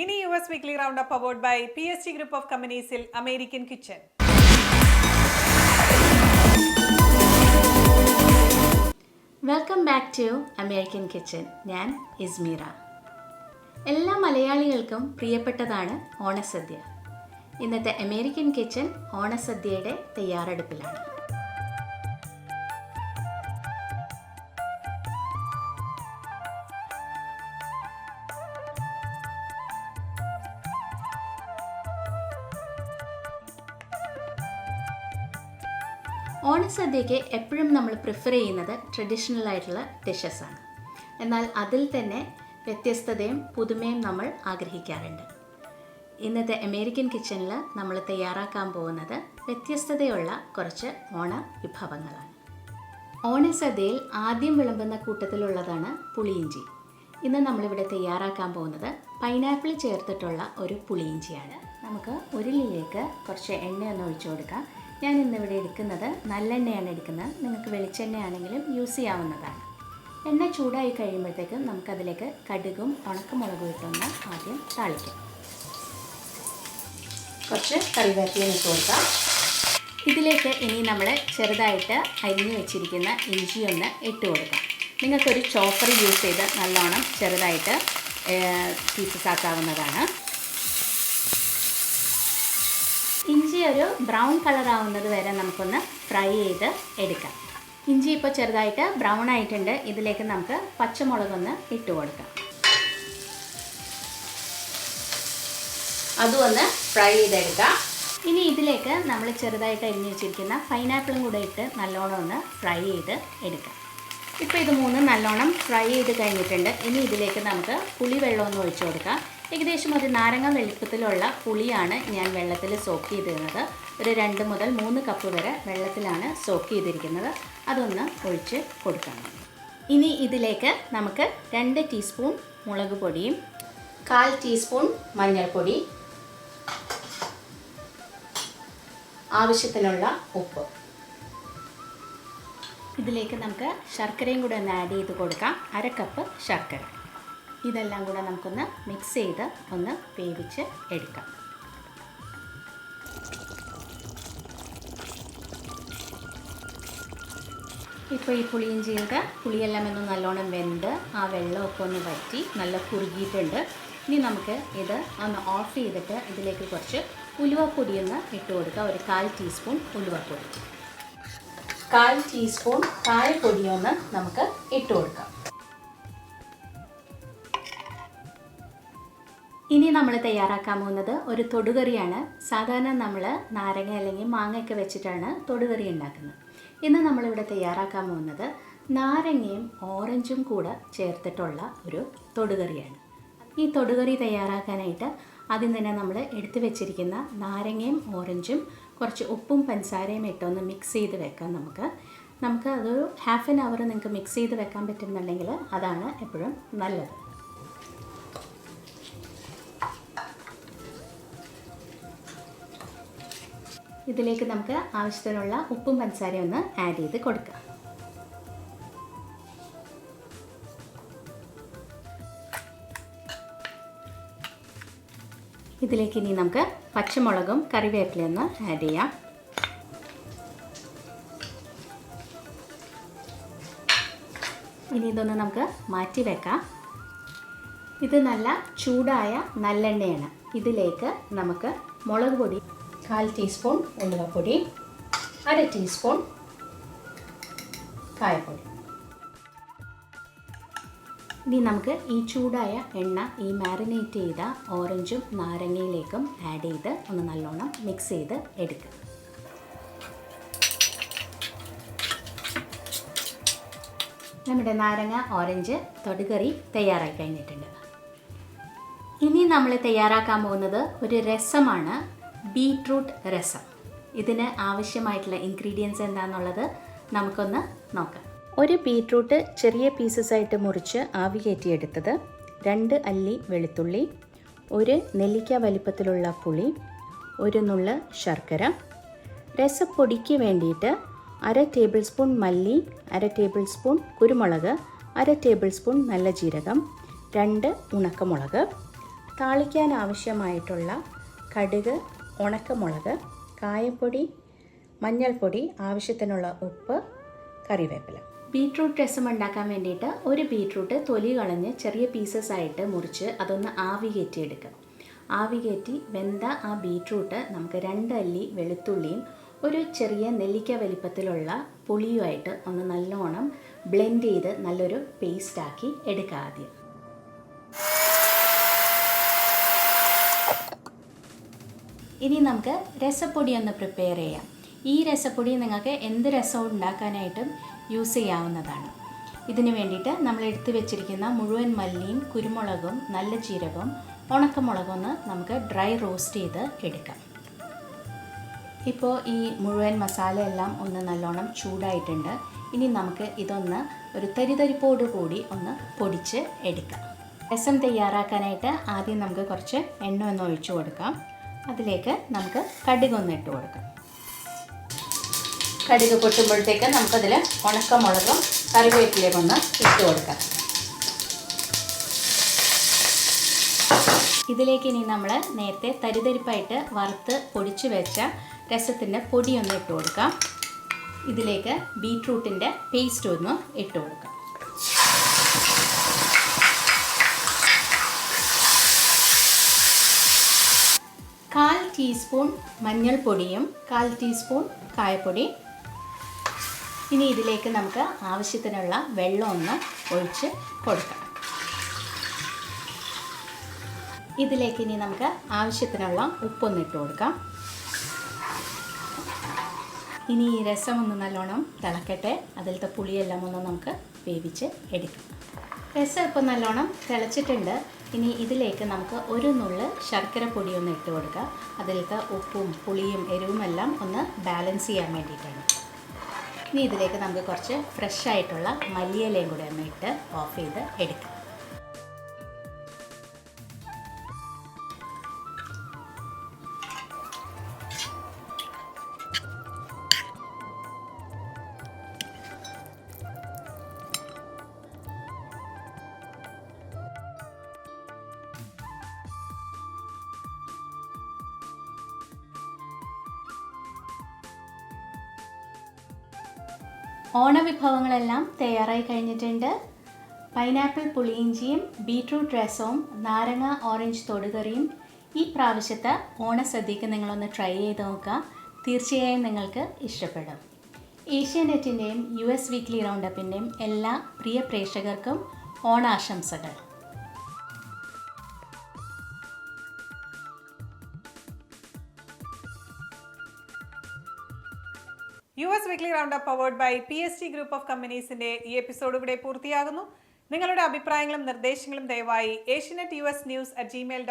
ഇനി US weekly round up award by PSG group of കമ്പനീസിൽ American kitchen. Welcome back to American kitchen. ഞാൻ ഇസ്മീറ. എല്ലാ മലയാളികൾക്കും പ്രിയപ്പെട്ടതാണ് ഓണസദ്യ. ഇന്നത്തെ അമേരിക്കൻ കിച്ചൺ ഓണസദ്യയുടെ തയ്യാറെടുപ്പിലാണ്. ഓണസദ്യയ്ക്ക് എപ്പോഴും നമ്മൾ പ്രിഫർ ചെയ്യുന്നത് ട്രഡീഷണൽ ആയിട്ടുള്ള ഡിഷസാണ്. എന്നാൽ അതിൽ തന്നെ വ്യത്യസ്തതയും പുതുമയും നമ്മൾ ആഗ്രഹിക്കാറുണ്ട്. ഇന്നത്തെ അമേരിക്കൻ കിച്ചണിൽ നമ്മൾ തയ്യാറാക്കാൻ പോകുന്നത് വ്യത്യസ്തതയുള്ള കുറച്ച് ഓണ വിഭവങ്ങളാണ്. ഓണസദ്യയിൽ ആദ്യം വിളമ്പുന്ന കൂട്ടത്തിലുള്ളതാണ് പുളിയിഞ്ചി. ഇന്ന് നമ്മളിവിടെ തയ്യാറാക്കാൻ പോകുന്നത് പൈനാപ്പിൾ ചേർത്തിട്ടുള്ള ഒരു പുളിയിഞ്ചിയാണ്. നമുക്ക് ഉരുളിയിലേക്ക് കുറച്ച് എണ്ണയൊന്ന് ഒഴിച്ചു കൊടുക്കാം. ഞാൻ ഇന്നിവിടെ എടുക്കുന്നത് നല്ലെണ്ണയാണ് എടുക്കുന്നത്. നിങ്ങൾക്ക് വെളിച്ചെണ്ണയാണെങ്കിലും യൂസ് ചെയ്യാവുന്നതാണ്. എണ്ണ ചൂടായി കഴിയുമ്പോഴത്തേക്കും നമുക്കതിലേക്ക് കടുകും ഉണക്കമുളകും ഇട്ടൊന്ന് ആദ്യം താളിക്കാം. കുറച്ച് കറിവേപ്പില ഇട്ട് കൊടുക്കാം. ഇതിലേക്ക് ഇനി നമ്മൾ ചെറുതായിട്ട് അരിഞ്ഞു വെച്ചിരിക്കുന്ന ഇഞ്ചി ഒന്ന് ഇട്ട് കൊടുക്കാം. നിങ്ങൾക്കൊരു ചോപ്പർ യൂസ് ചെയ്ത് നല്ലോണം ചെറുതായിട്ട് പീസസ് ആക്കാവുന്നതാണ്. ഇഞ്ചി ഒരു ബ്രൗൺ കളർ ആവുന്നത് വരെ നമുക്കൊന്ന് ഫ്രൈ ചെയ്ത് എടുക്കാം. ഇഞ്ചി ഇപ്പോൾ ചെറുതായിട്ട് ബ്രൗൺ ആയിട്ടുണ്ട്. ഇതിലേക്ക് നമുക്ക് പച്ചമുളകൊന്ന് ഇട്ട് കൊടുക്കാം. അതും ഒന്ന് ഫ്രൈ ചെയ്തെടുക്കാം. ഇനി ഇതിലേക്ക് നമ്മൾ ചെറുതായിട്ട് അരിഞ്ഞു വെച്ചിരിക്കുന്ന പൈനാപ്പിളും കൂടെ ഇട്ട് നല്ലോണം ഒന്ന് ഫ്രൈ ചെയ്ത് എടുക്കാം. ഇപ്പോൾ ഇത് മൂന്നും നല്ലോണം ഫ്രൈ ചെയ്ത് കഴിഞ്ഞിട്ടുണ്ട്. ഇനി ഇതിലേക്ക് നമുക്ക് പുളിവെള്ളം ഒന്ന് ഒഴിച്ചു കൊടുക്കാം. ഏകദേശം ഒരു നാരങ്ങ വലിപ്പത്തിലുള്ള പുളിയാണ് ഞാൻ വെള്ളത്തിൽ സോക്ക് ചെയ്തിരുന്നത്. ഒരു 2 മുതൽ 3 കപ്പ് വരെ വെള്ളത്തിലാണ് സോക്ക് ചെയ്തിരിക്കുന്നത്. അതൊന്ന് ഒഴിച്ച് കൊടുക്കണം. ഇനി ഇതിലേക്ക് നമുക്ക് 2 ടീസ്പൂൺ മുളക് പൊടിയും 1/4 ടീസ്പൂൺ മഞ്ഞൾപ്പൊടി, ആവശ്യത്തിനുള്ള ഉപ്പ്, ഇതിലേക്ക് നമുക്ക് ശർക്കരയും കൂടെ ഒന്ന് ആഡ് ചെയ്ത് കൊടുക്കാം. 1/2 കപ്പ് ശർക്കര. ഇതെല്ലാം കൂടെ നമുക്കൊന്ന് മിക്സ് ചെയ്ത് ഒന്ന് വേവിച്ച് എടുക്കാം. ഇപ്പോൾ ഈ പുളിയിഞ്ചിയുടെ പുളിയെല്ലാം ഒന്ന് നല്ലോണം വെന്ത് ആ വെള്ളമൊക്കെ ഒന്ന് വറ്റി നല്ല കുറുകിയിട്ടുണ്ട്. ഇനി നമുക്ക് ഇത് ഒന്ന് ഓഫ് ചെയ്തിട്ട് ഇതിലേക്ക് കുറച്ച് ഉലുവപ്പൊടിയൊന്ന് ഇട്ട് കൊടുക്കുക. ഒരു 1/4 ടീസ്പൂൺ ഉലുവപ്പൊടി, 1/4 ടീസ്പൂൺ കായപ്പൊടിയൊന്ന് നമുക്ക് ഇട്ട് കൊടുക്കാം. ഇനി നമ്മൾ തയ്യാറാക്കാൻ പോകുന്നത് ഒരു തൊടുകറിയാണ്. സാധാരണ നമ്മൾ നാരങ്ങ അല്ലെങ്കിൽ മാങ്ങയൊക്കെ വെച്ചിട്ടാണ് തൊടുകറി ഉണ്ടാക്കുന്നത്. ഇന്ന് നമ്മളിവിടെ തയ്യാറാക്കാൻ പോകുന്നത് നാരങ്ങയും ഓറഞ്ചും കൂടെ ചേർത്തിട്ടുള്ള ഒരു തൊടുകറിയാണ്. ഈ തൊടുകറി തയ്യാറാക്കാനായിട്ട് ആദ്യം തന്നെ നമ്മൾ എടുത്തു വെച്ചിരിക്കുന്ന നാരങ്ങയും ഓറഞ്ചും കുറച്ച് ഉപ്പും പഞ്ചസാരയും ഇട്ടൊന്ന് മിക്സ് ചെയ്ത് വെക്കാം. നമുക്ക് അതൊരു 1/2 hour നിങ്ങൾക്ക് മിക്സ് ചെയ്ത് വെക്കാൻ പറ്റുന്നുണ്ടെങ്കിൽ അതാണ് എപ്പോഴും നല്ലത്. ഇതിലേക്ക് നമുക്ക് ആവശ്യത്തിനുള്ള ഉപ്പും പഞ്ചസാരയും ഒന്ന് ആഡ് ചെയ്ത് കൊടുക്കാം. ഇതിലേക്ക് ഇനി നമുക്ക് പച്ചമുളകും കറിവേപ്പിലയും ഒന്ന് ആഡ് ചെയ്യാം. ഇനി ഇതൊന്ന് നമുക്ക് മാറ്റി വെക്കാം. ഇത് നല്ല ചൂടായ നല്ലെണ്ണയാണ്. ഇതിലേക്ക് നമുക്ക് മുളക് പൊടി 1/4 ടീസ്പൂൺ ഉലുവപ്പൊടി, 1/2 ടീസ്പൂൺ കായപ്പൊടി. ഇനി നമുക്ക് ഈ ചൂടായ എണ്ണ ഈ മാരിനേറ്റ് ചെയ്ത ഓറഞ്ചും നാരങ്ങയിലേക്കും ആഡ് ചെയ്ത് ഒന്ന് നല്ലോണം മിക്സ് ചെയ്ത് എടുക്കുക. നമ്മുടെ നാരങ്ങ ഓറഞ്ച് തൊടുകറി തയ്യാറായി കഴിഞ്ഞിട്ടുണ്ട്. ഇനി നമ്മൾ തയ്യാറാക്കാൻ പോകുന്നത് ഒരു രസമാണ്, ബീട്രൂട്ട് രസം. ഇതിന് ആവശ്യമായിട്ടുള്ള ഇൻഗ്രീഡിയൻസ് എന്താണെന്നുള്ളത് നമുക്കൊന്ന് നോക്കാം. ഒരു ബീട്രൂട്ട് ചെറിയ പീസസ് ആയിട്ട് മുറിച്ച് ആവി കയറ്റിയെടുത്തത്, 2 അല്ലി വെളുത്തുള്ളി, 1 നെല്ലിക്ക വലിപ്പത്തിലുള്ള പുളി, 1 നുള്ള് ശർക്കര, രസപ്പൊടിക്ക് വേണ്ടിയിട്ട് 1/2 ടേബിൾ സ്പൂൺ മല്ലി, 1/2 ടേബിൾ സ്പൂൺ കുരുമുളക്, 1/2 ടേബിൾ സ്പൂൺ നല്ല ജീരകം, 2 ഉണക്കമുളക്, താളിക്കാൻ ആവശ്യമായിട്ടുള്ള കടുക്, ഉണക്കമുളക്, കായപ്പൊടി, മഞ്ഞൾപ്പൊടി, ആവശ്യത്തിനുള്ള ഉപ്പ്, കറിവേപ്പില. ബീട്രൂട്ട് രസം ഉണ്ടാക്കാൻ വേണ്ടിയിട്ട് ഒരു ബീട്രൂട്ട് തൊലി കളഞ്ഞ് ചെറിയ പീസസ് ആയിട്ട് മുറിച്ച് അതൊന്ന് ആവി കയറ്റിയെടുക്കുക. ആവി കയറ്റി വെന്ത ആ ബീട്രൂട്ട് നമുക്ക് 2 അല്ലി വെളുത്തുള്ളിയും ഒരു ചെറിയ നെല്ലിക്ക വലിപ്പത്തിലുള്ള പുളിയുമായിട്ട് ഒന്ന് നല്ലോണം ബ്ലെൻഡ് ചെയ്ത് നല്ലൊരു പേസ്റ്റാക്കി എടുക്കുക ആദ്യം. ഇനി നമുക്ക് രസപ്പൊടി ഒന്ന് പ്രിപ്പയർ ചെയ്യാം. ഈ രസപ്പൊടി നിങ്ങൾക്ക് എന്ത് രസവും ഉണ്ടാക്കാനായിട്ടും യൂസ് ചെയ്യാവുന്നതാണ്. ഇതിന് വേണ്ടിയിട്ട് നമ്മൾ എടുത്തു വെച്ചിരിക്കുന്ന മുഴുവൻ മല്ലിയും കുരുമുളകും നല്ല ജീരകവും ഉണക്കമുളകും ഒന്ന് നമുക്ക് ഡ്രൈ റോസ്റ്റ് ചെയ്ത് എടുക്കാം. ഇപ്പോൾ ഈ മുഴുവൻ മസാലയെല്ലാം ഒന്ന് നല്ലോണം ചൂടായിട്ടുണ്ട്. ഇനി നമുക്ക് ഇതൊന്ന് ഒരു തരിതരിപ്പോട് കൂടി ഒന്ന് പൊടിച്ച് എടുക്കാം. രസം തയ്യാറാക്കാനായിട്ട് ആദ്യം നമുക്ക് കുറച്ച് എണ്ണ ഒന്ന് ഒഴിച്ചു കൊടുക്കാം. അതിലേക്ക് നമുക്ക് കടുകൊന്ന് ഇട്ട് കൊടുക്കാം. കടുക് പൊട്ടുമ്പോഴത്തേക്ക് നമുക്കതിൽ ഉണക്കമുളകും കറിവേപ്പിലയും ഒന്ന് ഇട്ട് കൊടുക്കാം. ഇതിലേക്ക് ഇനി നമ്മൾ നേരത്തെ തരിതരിപ്പായിട്ട് വറുത്ത് പൊടിച്ച് വെച്ച രസത്തിൻ്റെ പൊടിയൊന്ന് ഇട്ട് കൊടുക്കാം. ഇതിലേക്ക് ബീട്രൂട്ടിൻ്റെ പേസ്റ്റ് ഒന്ന് ഇട്ട് കൊടുക്കാം. കാൽ ടീസ്പൂൺ മഞ്ഞൾപ്പൊടിയും 1/4 ടീസ്പൂൺ കായപ്പൊടി. ഇനി ഇതിലേക്ക് നമുക്ക് ആവശ്യത്തിനുള്ള വെള്ളം ഒന്ന് ഒഴിച്ച് കൊടുക്കാം. ഇതിലേക്ക് ഇനി നമുക്ക് ആവശ്യത്തിനുള്ള ഉപ്പൊന്ന് ഇട്ട് കൊടുക്കാം. ഇനി ഈ രസം ഒന്ന് നല്ലോണം തിളക്കട്ടെ. അതിലത്തെ പുളിയെല്ലാം ഒന്ന് നമുക്ക് വേവിച്ച് എടുക്കാം. രസം ഇപ്പോൾ നല്ലോണം തിളച്ചിട്ടുണ്ട്. ഇനി ഇതിലേക്ക് നമുക്ക് ഒരു നുള്ള് ശർക്കര പൊടി ഒന്ന് ഇട്ട് കൊടുക്കുക. അതിലത്തെ ഉപ്പും പുളിയും എരിവും എല്ലാം ഒന്ന് ബാലൻസ് ചെയ്യാൻ വേണ്ടിയിട്ടാണ്. ഇനി ഇതിലേക്ക് നമുക്ക് കുറച്ച് ഫ്രഷ് ആയിട്ടുള്ള മല്ലിയിലയും കൂടെ ഒന്ന് ഇട്ട് ഓഫ് ചെയ്ത് എടുക്കാം. ഓണവിഭവങ്ങളെല്ലാം തയ്യാറായി കഴിഞ്ഞിട്ടുണ്ട്. പൈനാപ്പിൾ പുളിയിഞ്ചിയും ബീട്രൂട്ട് രസവും നാരങ്ങ ഓറഞ്ച് തൊടുകറിയും ഈ പ്രാവശ്യത്തെ ഓണസദ്യക്ക് നിങ്ങളൊന്ന് ട്രൈ ചെയ്ത് നോക്കുക. തീർച്ചയായും നിങ്ങൾക്ക് ഇഷ്ടപ്പെടും. ഏഷ്യാനെറ്റിൻ്റെയും US വീക്ക്ലി റൗണ്ടപ്പിൻ്റെയും എല്ലാ പ്രിയ പ്രേക്ഷകർക്കും ഓണാശംസകൾ. US weekly round up powered by PSG group of കമ്പനീസിന്റെ ഈ എപ്പിസോഡ് ഇവിടെ പൂർത്തിയാകുന്നു. നിങ്ങളുടെ അഭിപ്രായങ്ങളും നിർദ്ദേശങ്ങളും ദയവായി asianetus@gmail.com